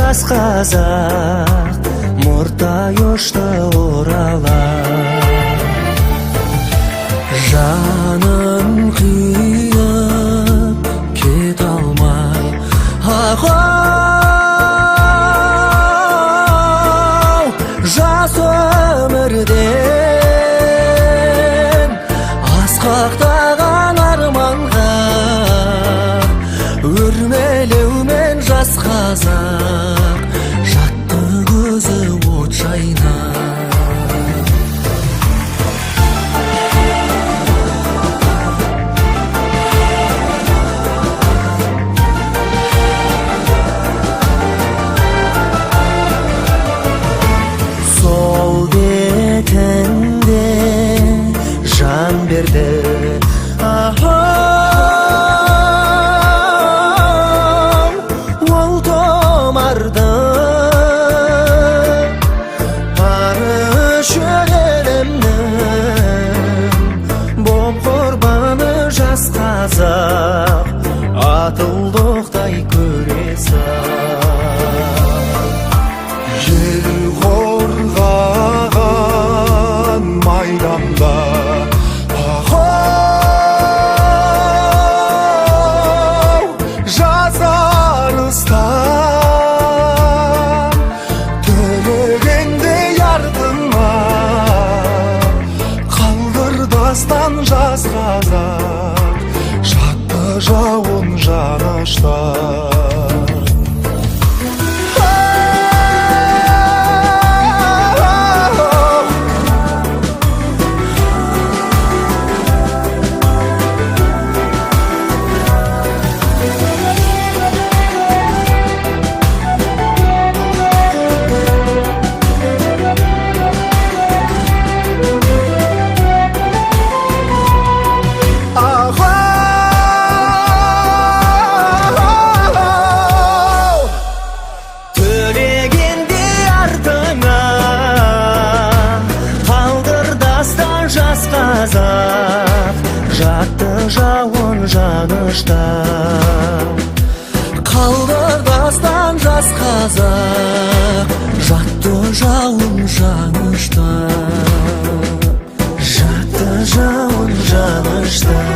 жас қазақ мұрттай ұшты оралар. Жанын қиып кет алмай ағау жас өмірден асқақтаған арманға өрмелеумен жас қазақ жатты көзі от шайнап. Сол бетінде жан берді ол томарды парышыл елімнің боп құрбаны жас қазақ атылдықтай көресің. Ел қорғаған майданда жас арыстан төлегендей артыңа қалдыр дастан жас қазақ жатты жауын жаныштан. Қазақ жатты жауын жаныштан, қалды дастан жас қазақ жатты жауын жаныштан, жатты жауын жаныштан.